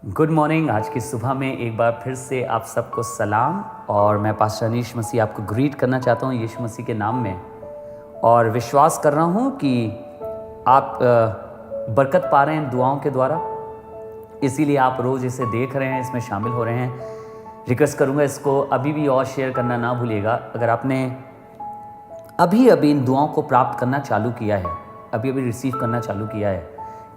Good morning. आज की सुबह में एक बार फिर से आप सबको सलाम। और मैं पास्टर अनीश मसीह आपको ग्रीट करना चाहता हूँ यीशु मसीह के नाम में, और विश्वास कर रहा हूँ कि आप बरकत पा रहे हैं दुआओं के द्वारा, इसीलिए आप रोज़ इसे देख रहे हैं, इसमें शामिल हो रहे हैं। रिक्वेस्ट करूँगा इसको अभी भी और शेयर करना ना भूलिएगा। अगर आपने अभी इन दुआओं को प्राप्त करना चालू किया है, अभी रिसीव करना चालू किया है,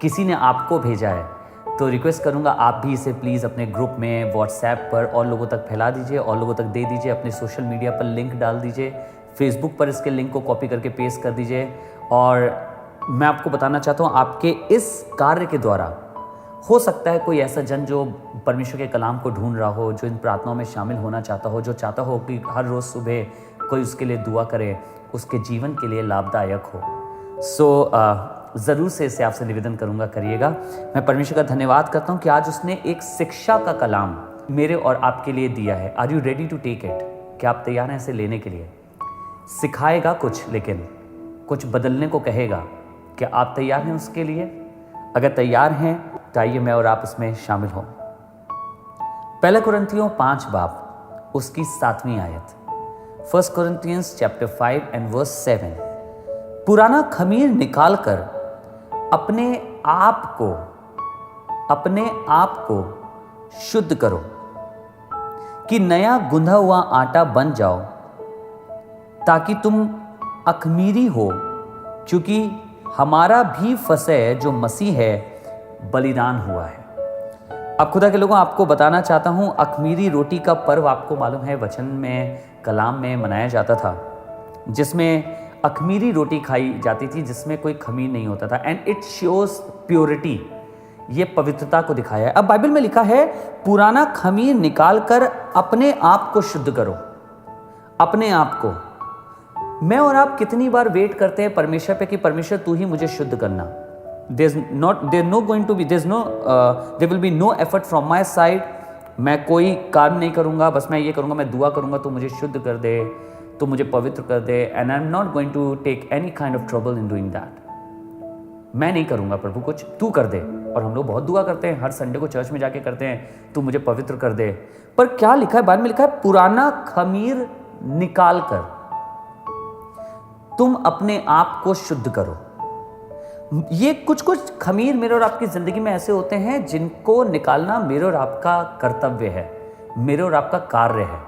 किसी ने आपको भेजा है, तो रिक्वेस्ट करूंगा आप भी इसे प्लीज़ अपने ग्रुप में, व्हाट्सएप पर और लोगों तक फैला दीजिए, और लोगों तक दे दीजिए। अपने सोशल मीडिया पर लिंक डाल दीजिए, फेसबुक पर इसके लिंक को कॉपी करके पेस्ट कर दीजिए। और मैं आपको बताना चाहता हूँ, आपके इस कार्य के द्वारा हो सकता है कोई ऐसा जन जो परमेश्वर के कलाम को ढूंढ रहा हो, जो इन प्रार्थनाओं में शामिल होना चाहता हो, जो चाहता हो कि हर रोज़ सुबह कोई उसके लिए दुआ करे, उसके जीवन के लिए लाभदायक हो। ज़रूर से इसे आपसे निवेदन करूंगा, करिएगा। मैं परमेश्वर का धन्यवाद करता हूं कि आज उसने एक शिक्षा का कलाम मेरे और आपके लिए दिया है। Are you ready to take it? क्या आप तैयार हैं इसे लेने के लिए? सिखाएगा कुछ, लेकिन कुछ बदलने को कहेगा। क्या आप तैयार हैं उसके लिए? अगर तैयार हैं तो आइए मैं और आप उसमें शामिल हों। पहला कुरिन्थियों 5 बाब उसकी 7वीं आयत, 1 Corinthians chapter 5 and verse 7। पुराना खमीर निकालकर अपने आप को शुद्ध करो कि नया गुंधा हुआ आटा बन जाओ, ताकि तुम अखमीरी हो, क्योंकि हमारा भी फसह जो मसीह है बलिदान हुआ है। अब खुदा के लोगों, आपको बताना चाहता हूं, अखमीरी रोटी का पर्व आपको मालूम है वचन में, कलाम में मनाया जाता था, जिसमें अखमीरी रोटी खाई जाती थी, जिसमें कोई खमीर नहीं होता था। एंड इट शोज प्योरिटी, ये पवित्रता को दिखाया है। अब बाइबल में लिखा है, पुराना खमीर निकालकर अपने आप को शुद्ध करो। अपने आप को। मैं और आप कितनी बार वेट करते हैं परमेश्वर पे कि परमेश्वर तू ही मुझे शुद्ध करना। there will be no effort from my side। मैं कोई काम नहीं करूंगा, बस मैं ये करूंगा, मैं दुआ करूंगा तो मुझे शुद्ध कर दे, तो मुझे पवित्र कर दे। And I am not going to take any kind of trouble in doing that. मैं नहीं करूंगा प्रभु, कुछ तू कर दे। और हम लोग बहुत दुआ करते हैं, हर संडे को चर्च में जाके करते हैं, तू मुझे पवित्र कर दे। पर क्या लिखा है? बाद में लिखा है, पुराना खमीर निकाल कर तुम अपने आप को शुद्ध करो। ये कुछ खमीर मेरे और आपकी जिंदगी में ऐसे होते हैं जिनको निकालना मेरे और आपका कर्तव्य है, मेरे और आपका कार्य है।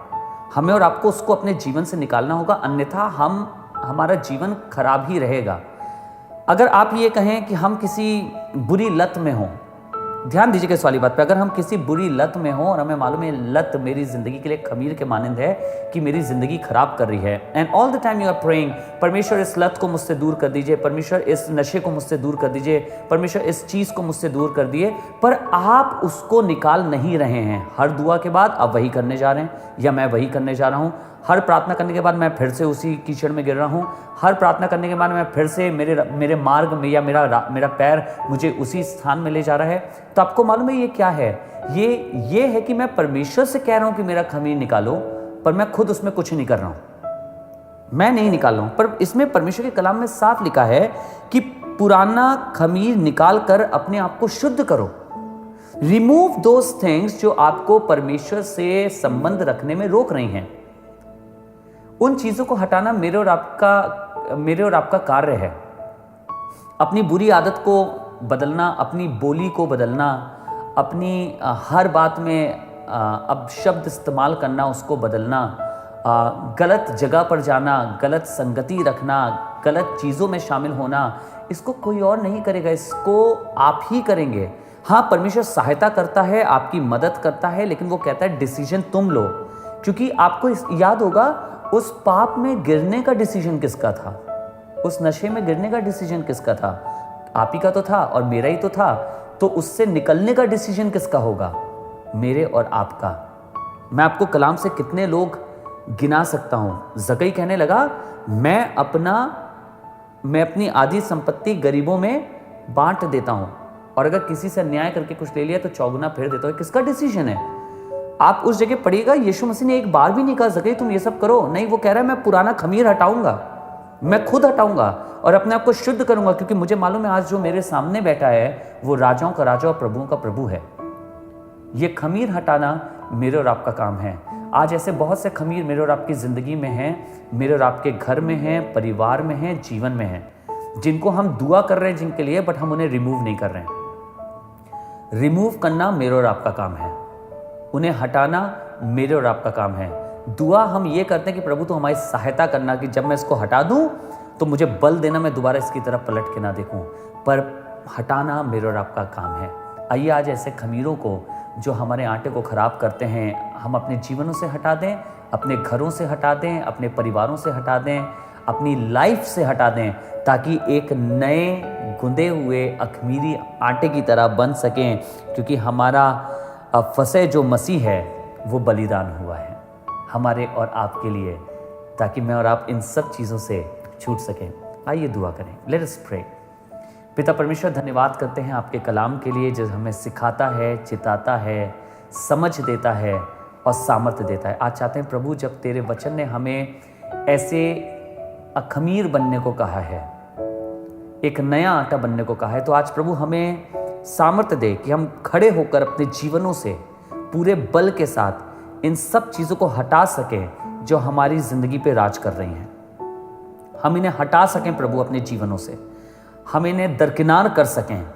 हमें और आपको उसको अपने जीवन से निकालना होगा, अन्यथा हमारा जीवन खराब ही रहेगा। अगर आप ये कहें कि हम किसी बुरी लत में हों, ध्यान दीजिएगा इस वाली बात पे, अगर हम किसी बुरी लत में हों और हमें मालूम है लत मेरी जिंदगी के लिए खमीर के मानंद है कि मेरी जिंदगी खराब कर रही है, and all the time you are praying, परमेश्वर इस लत को मुझसे दूर कर दीजिए, परमेश्वर इस नशे को मुझसे दूर कर दीजिए, परमेश्वर इस चीज को मुझसे दूर कर दिए, पर आप उसको निकाल नहीं रहे हैं। हर दुआ के बाद आप वही करने जा रहे हैं, या मैं वही करने जा रहा हूं। हर प्रार्थना करने के बाद मैं फिर से उसी कीचड़ में गिर रहा हूँ। हर प्रार्थना करने के बाद मैं फिर से मेरे मार्ग में, या मेरा पैर मुझे उसी स्थान में ले जा रहा है। तो आपको मालूम है ये क्या है? ये है कि मैं परमेश्वर से कह रहा हूँ कि मेरा खमीर निकालो, पर मैं खुद उसमें कुछ नहीं कर रहा हूँ, मैं नहीं निकाल रहा हूँ। पर इसमें परमेश्वर के कलाम में साफ लिखा है कि पुराना खमीर निकाल कर अपने आप को शुद्ध करो। रिमूव दोज थिंग्स जो आपको परमेश्वर से संबंध रखने में रोक रही हैं। उन चीजों को हटाना मेरे और आपका कार्य है। अपनी बुरी आदत को बदलना, अपनी बोली को बदलना, अपनी हर बात में अब शब्द इस्तेमाल करना, उसको बदलना, गलत जगह पर जाना, गलत संगति रखना, गलत चीज़ों में शामिल होना, इसको कोई और नहीं करेगा, इसको आप ही करेंगे। हाँ, परमेश्वर सहायता करता है, आपकी मदद करता है, लेकिन वो कहता है डिसीजन तुम लो। क्योंकि आपको याद होगा, उस पाप में गिरने का डिसीजन किसका था? उस नशे में गिरने का डिसीजन किसका था? आप ही का तो था और मेरा ही तो था। तो उससे निकलने का डिसीजन किसका होगा? मेरे और आपका। मैं आपको कलाम से कितने लोग गिना सकता हूं। जकई कहने लगा, मैं अपनी आधी संपत्ति गरीबों में बांट देता हूं, और अगर किसी से अन्याय करके कुछ ले लिया तो चौगुना फिर देता हूं। किसका डिसीजन है? आप उस जगह पढ़िएगा, यीशु मसीह ने एक बार भी नहीं कहा सके तुम ये सब करो। नहीं, वो कह रहा है मैं पुराना खमीर हटाऊंगा, मैं खुद हटाऊंगा और अपने आप को शुद्ध करूंगा, क्योंकि मुझे मालूम है आज जो मेरे सामने बैठा है वो राजाओं का राजा और प्रभुओं का प्रभु है। ये खमीर हटाना मेरे और आपका काम है। आज ऐसे बहुत से खमीर मेरे और आपकी ज़िंदगी में हैं, मेरे और आपके घर में हैं, परिवार में हैं, जीवन में हैं, जिनको हम दुआ कर रहे हैं जिनके लिए, बट हम उन्हें रिमूव नहीं कर रहे हैं। रिमूव करना मेरे और आपका काम है, उन्हें हटाना मेरे और आपका काम है। दुआ हम ये करते हैं कि प्रभु तो हमारी सहायता करना कि जब मैं इसको हटा दूं तो मुझे बल देना, मैं दोबारा इसकी तरफ पलट के ना देखूं, पर हटाना मेरे और आपका काम है। आइए आज ऐसे खमीरों को जो हमारे आटे को खराब करते हैं, हम अपने जीवनों से हटा दें, अपने घरों से हटा दें, अपने परिवारों से हटा दें, अपनी लाइफ से हटा दें, ताकि एक नए गुंदे हुए अखमीरी आटे की तरह बन सकें, क्योंकि हमारा फंसे जो मसीह है वो बलिदान हुआ है हमारे और आपके लिए, ताकि मैं और आप इन सब चीज़ों से छूट सकें। आइए दुआ करें। Let us pray. पिता परमेश्वर, धन्यवाद करते हैं आपके कलाम के लिए जो हमें सिखाता है, चिताता है, समझ देता है और सामर्थ्य देता है। आज चाहते हैं प्रभु, जब तेरे वचन ने हमें ऐसे अखमीर बनने को कहा है, एक नया आटा बनने को कहा है, तो आज प्रभु हमें सामर्थ्य दे कि हम खड़े होकर अपने जीवनों से पूरे बल के साथ इन सब चीज़ों को हटा सकें जो हमारी ज़िंदगी पे राज कर रही हैं। हम इन्हें हटा सकें प्रभु अपने जीवनों से, हम इन्हें दरकिनार कर सकें।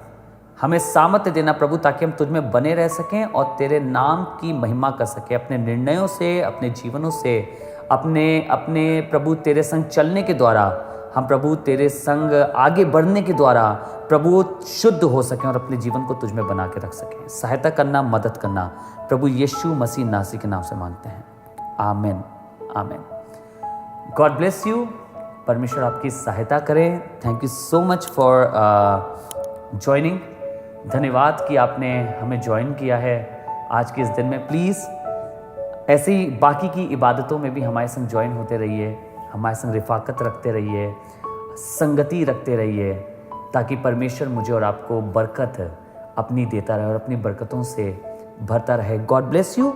हमें सामर्थ्य देना प्रभु, ताकि हम तुझ में बने रह सकें और तेरे नाम की महिमा कर सकें, अपने निर्णयों से, अपने जीवनों से, अपने प्रभु तेरे संग चलने के द्वारा हम प्रभु तेरे संग आगे बढ़ने के द्वारा प्रभु शुद्ध हो सकें और अपने जीवन को तुझ में बना के रख सकें। सहायता करना, मदद करना प्रभु यीशु मसीह नासी के नाम से मांगते हैं। आमीन, आमीन। God bless you. परमेश्वर आपकी सहायता करें। Thank you so much for joining. धन्यवाद कि आपने हमें ज्वाइन किया है आज के इस दिन में। प्लीज़ ऐसे ही बाकी की इबादतों में भी हमारे संग ज्वाइन होते रहिए, हमारे संग रिफाकत रखते रहिए, संगति रखते रहिए, ताकि परमेश्वर मुझे और आपको बरकत अपनी देता रहे और अपनी बरकतों से भरता रहे। God bless you.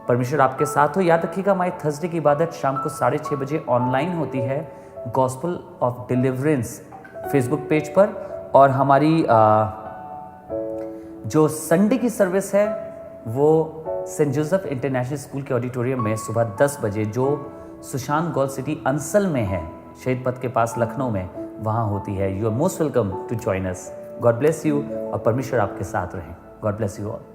परमेश्वर आपके साथ हो। याद रखिएगा, हमारी थर्सडे की इबादत शाम को 6:30 बजे ऑनलाइन होती है gospel of deliverance Facebook page पर, और हमारी जो संडे की सर्विस है वो सेंट जोसेफ इंटरनेशनल स्कूल के ऑडिटोरियम में सुबह 10 बजे, जो सुशांत गोल्ड सिटी अंसल में है, शहीद पथ के पास लखनऊ में, वहाँ होती है। You are most welcome to join us. God bless you और परमेश्वर आपके साथ रहें। God bless you all.